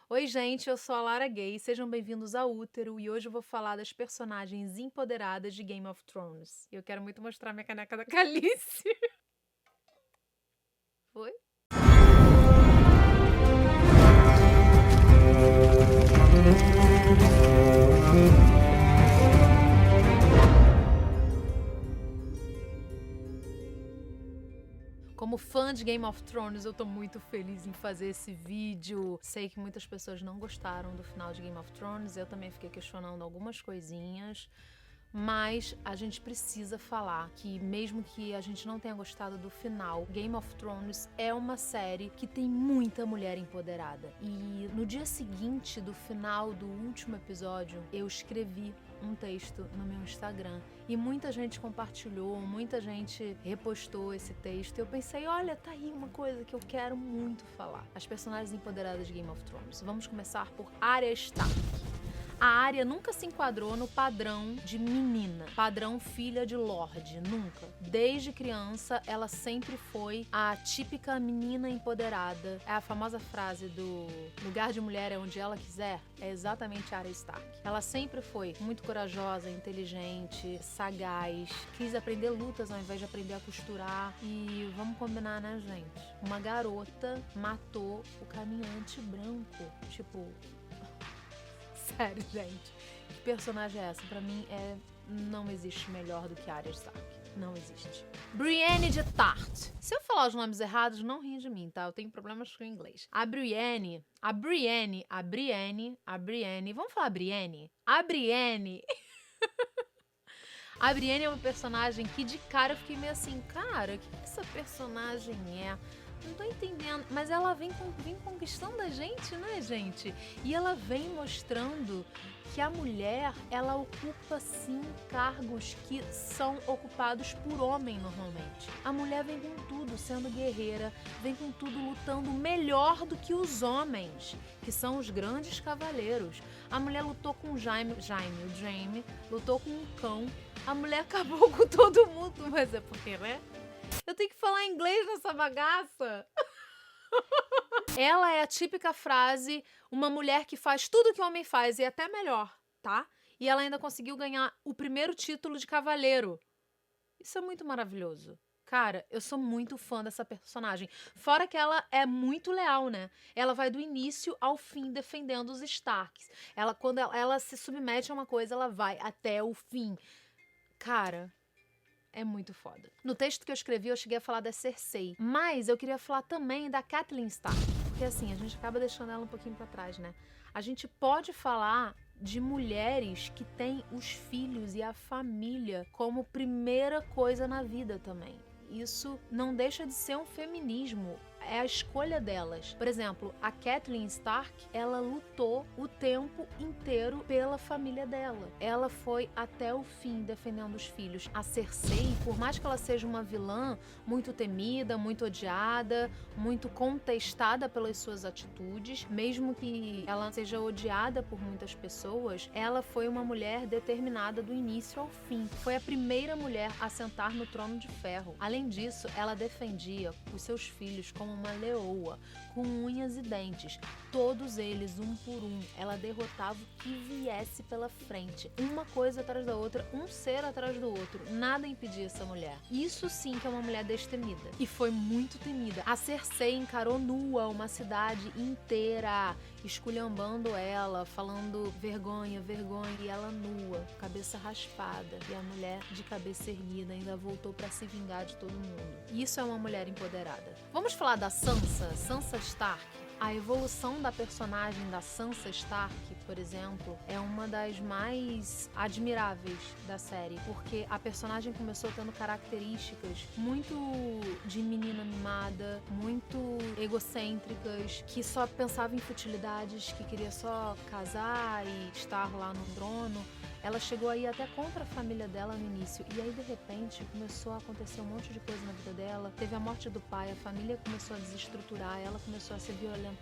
Oi, gente, eu sou a Lara Gay, sejam bem-vindos ao Útero e hoje eu vou falar das personagens empoderadas de Game of Thrones. E eu quero muito mostrar minha caneca da Calice. Oi? Como fã de Game of Thrones, eu tô muito feliz em fazer esse vídeo. Sei que muitas pessoas não gostaram do final de Game of Thrones, eu também fiquei questionando algumas coisinhas. Mas a gente precisa falar que, mesmo que a gente não tenha gostado do final, Game of Thrones é uma série que tem muita mulher empoderada. E no dia seguinte do final do último episódio, eu escrevi um texto no meu Instagram e muita gente compartilhou, muita gente repostou esse texto. Eu pensei, olha, tá aí uma coisa que eu quero muito falar. As personagens empoderadas de Game of Thrones. Vamos começar por Arya Stark. A Arya nunca se enquadrou no padrão de menina, padrão filha de lorde, nunca. Desde criança, ela sempre foi a típica menina empoderada. É a famosa frase do lugar de mulher é onde ela quiser, é exatamente a Arya Stark. Ela sempre foi muito corajosa, inteligente, sagaz, quis aprender lutas ao invés de aprender a costurar. E vamos combinar, né, gente? Uma garota matou o caminhante branco. Tipo... Sério, gente. Que personagem é essa? Pra mim, não existe melhor do que Arya Stark. Não existe. Brienne de Tarth. Se eu falar os nomes errados, não ri de mim, tá? Eu tenho problemas com o inglês. A Brienne... Vamos falar Brienne? A Brienne... A Brienne é uma personagem que de cara eu fiquei meio assim, cara, o que essa personagem é? Não tô entendendo, mas ela vem conquistando a gente, né, gente? E ela vem mostrando que a mulher, ela ocupa sim cargos que são ocupados por homem normalmente. A mulher vem com tudo, sendo guerreira, vem com tudo lutando melhor do que os homens, que são os grandes cavaleiros. A mulher lutou com o Jaime, lutou com um cão. A mulher acabou com todo mundo, mas é porque, né? Eu tenho que falar inglês nessa bagaça. Ela é a típica frase, uma mulher que faz tudo que o homem faz e até melhor, tá? E ela ainda conseguiu ganhar o primeiro título de cavaleiro. Isso é muito maravilhoso. Cara, eu sou muito fã dessa personagem. Fora que ela é muito leal, né? Ela vai do início ao fim defendendo os Starks. Quando ela se submete a uma coisa, ela vai até o fim. Cara... é muito foda. No texto que eu escrevi, eu cheguei a falar da Cersei. Mas eu queria falar também da Catelyn Stark. Porque assim, a gente acaba deixando ela um pouquinho pra trás, né? A gente pode falar de mulheres que têm os filhos e a família como primeira coisa na vida também. Isso não deixa de ser um feminismo. É a escolha delas. Por exemplo, a Catelyn Stark, ela lutou o tempo inteiro pela família dela. Ela foi até o fim defendendo os filhos. A Cersei, por mais que ela seja uma vilã muito temida, muito odiada, muito contestada pelas suas atitudes, mesmo que ela seja odiada por muitas pessoas, ela foi uma mulher determinada do início ao fim. Foi a primeira mulher a sentar no trono de ferro. Além disso, ela defendia os seus filhos como uma leoa, com unhas e dentes, todos eles, um por um. Ela derrotava o que viesse pela frente, uma coisa atrás da outra, um ser atrás do outro. Nada impedia essa mulher. Isso sim que é uma mulher destemida. E foi muito temida. A Cersei encarou nua uma cidade inteira, esculhambando ela, falando vergonha, vergonha, e ela nua, cabeça raspada, e a mulher de cabeça erguida ainda voltou pra se vingar de todo mundo. Isso é uma mulher empoderada. Vamos falar da Sansa Stark. A evolução da personagem da Sansa Stark, por exemplo, é uma das mais admiráveis da série, porque a personagem começou tendo características muito de menina mimada, muito egocêntricas, que só pensava em futilidades, que queria só casar e estar lá no trono. Ela chegou aí até contra a família dela no início, e aí de repente começou a acontecer um monte de coisa na vida dela. Teve a morte do pai, a família começou a desestruturar, ela começou a ser violentada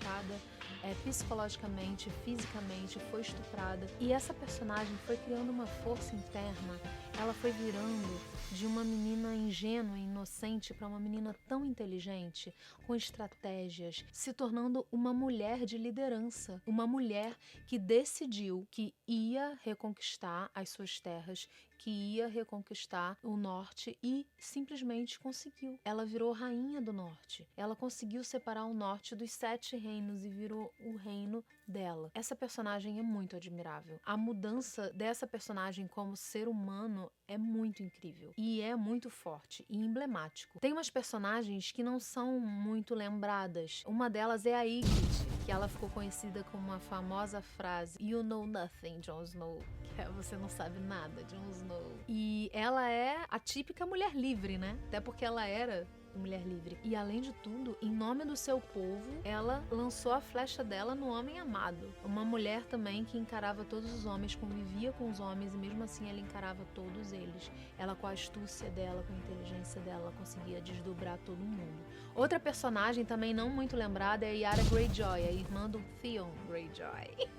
psicologicamente, fisicamente, foi estuprada. E essa personagem foi criando uma força interna. ela foi virando de uma menina ingênua e inocente para uma menina tão inteligente, com estratégias, se tornando uma mulher de liderança, uma mulher que decidiu que ia reconquistar as suas terras, que ia reconquistar o norte e simplesmente conseguiu. Ela virou rainha do norte. Ela conseguiu separar o norte dos 7 reinos e virou o reino dela. Essa personagem é muito admirável. A mudança dessa personagem como ser humano é muito incrível e é muito forte e emblemático. Tem umas personagens que não são muito lembradas. Uma delas é a Ygritte, que ela ficou conhecida com uma famosa frase "You know nothing, Jon Snow", que é "você não sabe nada, Jon Snow". E ela é a típica mulher livre, né? Até porque ela era mulher livre. E além de tudo, em nome do seu povo, ela lançou a flecha dela no homem amado. Uma mulher também que encarava todos os homens, convivia com os homens e mesmo assim ela encarava todos eles. Ela, com a astúcia dela, com a inteligência dela, conseguia desdobrar todo mundo. Outra personagem também não muito lembrada é a Yara Greyjoy, a irmã do Theon Greyjoy.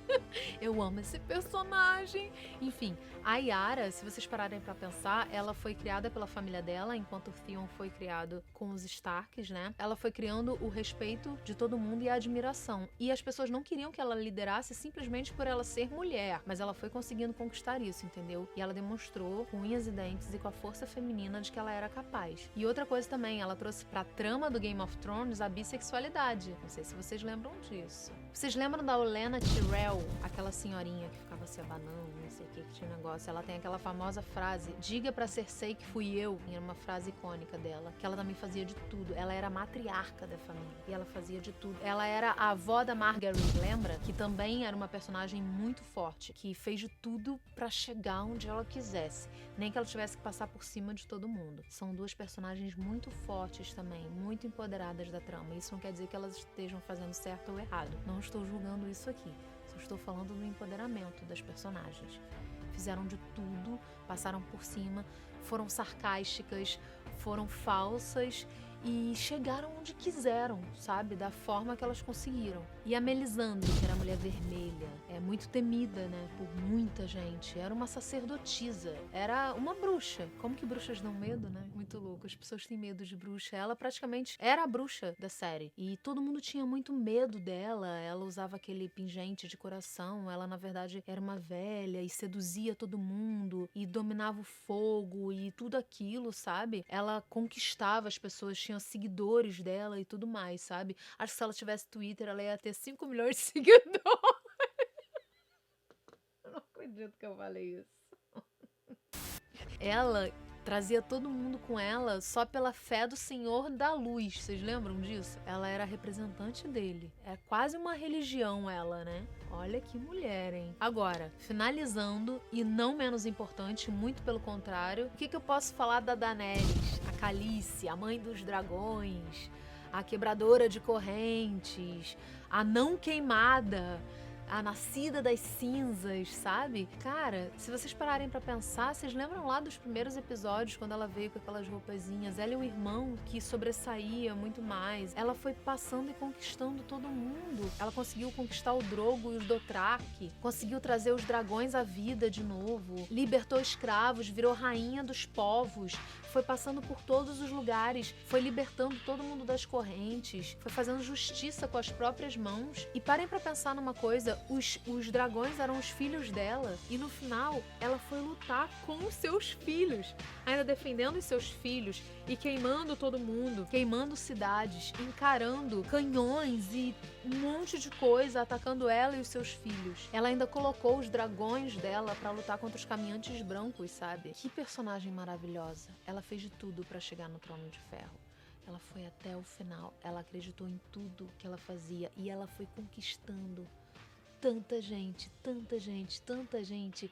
Eu amo esse personagem. Enfim, a Yara, se vocês pararem pra pensar, ela foi criada pela família dela, enquanto o Theon foi criado com os Starks, né? Ela foi criando o respeito de todo mundo e a admiração. E as pessoas não queriam que ela liderasse simplesmente por ela ser mulher, mas ela foi conseguindo conquistar isso, entendeu? E ela demonstrou com unhas e dentes e com a força feminina de que ela era capaz. E outra coisa também, ela trouxe pra trama do Game of Thrones a bissexualidade. Não sei se vocês lembram disso. Vocês lembram da Olenna Tyrell, aquela senhorinha que ficava se abanando, não sei o que tinha negócio? Ela tem aquela famosa frase, "Diga pra Cersei que fui eu", e era uma frase icônica dela, que ela também fazia de tudo. Ela era a matriarca da família e ela fazia de tudo. Ela era a avó da Margaery, lembra? Que também era uma personagem muito forte, que fez de tudo pra chegar onde ela quisesse, nem que ela tivesse que passar por cima de todo mundo. São duas personagens muito fortes também, muito empoderadas da trama. Isso não quer dizer que elas estejam fazendo certo ou errado. Não estou julgando isso aqui. Só estou falando do empoderamento das personagens. Fizeram de tudo, passaram por cima, foram sarcásticas, foram falsas e chegaram onde quiseram, sabe? Da forma que elas conseguiram. E a Melisandre, que era a Mulher Vermelha, é muito temida, né? Por muita gente. Era uma sacerdotisa. Era uma bruxa. Como que bruxas dão medo, né? Muito louco. As pessoas têm medo de bruxa. Ela praticamente era a bruxa da série. E todo mundo tinha muito medo dela. Ela usava aquele pingente de coração. Ela, na verdade, era uma velha e seduzia todo mundo. E dominava o fogo e tudo aquilo, sabe? Ela conquistava as pessoas, tinha seguidores dela e tudo mais, sabe? Acho que se ela tivesse Twitter, ela ia ter 5 milhões de seguidores. Eu não acredito que eu falei isso. Ela trazia todo mundo com ela só pela fé do Senhor da Luz. Vocês lembram disso? Ela era a representante dele. É quase uma religião ela, né? Olha que mulher, hein? Agora, finalizando, e não menos importante, muito pelo contrário, o que eu posso falar da Daenerys? A Khaleesi, a mãe dos dragões, a quebradora de correntes, a não queimada, a nascida das cinzas, sabe? Cara, se vocês pararem pra pensar, vocês lembram lá dos primeiros episódios, quando ela veio com aquelas roupazinhas? Ela e o irmão que sobressaía muito mais. Ela foi passando e conquistando todo mundo. Ela conseguiu conquistar o Drogo e os Dothraki, conseguiu trazer os dragões à vida de novo, libertou escravos, virou rainha dos povos, foi passando por todos os lugares, foi libertando todo mundo das correntes, foi fazendo justiça com as próprias mãos. E parem pra pensar numa coisa, os dragões eram os filhos dela e no final ela foi lutar com os seus filhos, ainda defendendo os seus filhos e queimando todo mundo, queimando cidades, encarando canhões e um monte de coisa, atacando ela e os seus filhos. Ela ainda colocou os dragões dela pra lutar contra os caminhantes brancos, sabe? Que personagem maravilhosa. Ela fez de tudo pra chegar no Trono de Ferro. Ela foi até o final, ela acreditou em tudo que ela fazia e ela foi conquistando tanta gente, tanta gente, tanta gente.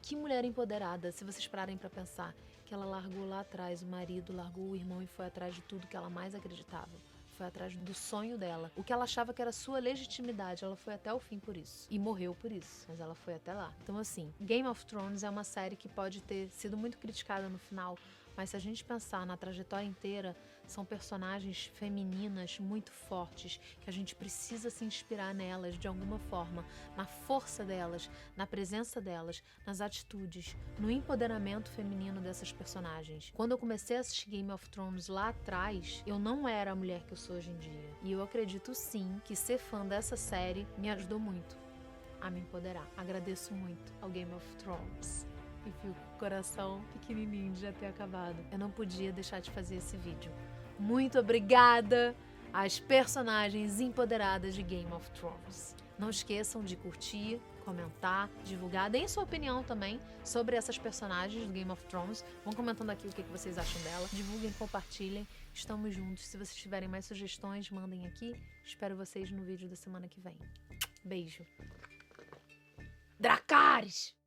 Que mulher empoderada, se vocês pararem pra pensar, que ela largou lá atrás o marido, largou o irmão e foi atrás de tudo que ela mais acreditava. Foi atrás do sonho dela. O que ela achava que era sua legitimidade, ela foi até o fim por isso. E morreu por isso, mas ela foi até lá. Então assim, Game of Thrones é uma série que pode ter sido muito criticada no final, mas se a gente pensar na trajetória inteira, São personagens femininas muito fortes, que a gente precisa se inspirar nelas de alguma forma, na força delas, na presença delas, nas atitudes, no empoderamento feminino dessas personagens. Quando eu comecei a assistir Game of Thrones lá atrás, eu não era a mulher que eu sou hoje em dia. E eu acredito sim que ser fã dessa série me ajudou muito a me empoderar. Agradeço muito ao Game of Thrones. E fico com o coração pequenininho de já ter acabado. Eu não podia deixar de fazer esse vídeo. Muito obrigada às personagens empoderadas de Game of Thrones. Não esqueçam de curtir, comentar, divulgar. Deem sua opinião também sobre essas personagens do Game of Thrones. Vão comentando aqui o que vocês acham dela. Divulguem, compartilhem. Estamos juntos. Se vocês tiverem mais sugestões, mandem aqui. Espero vocês no vídeo da semana que vem. Beijo. Dracarys!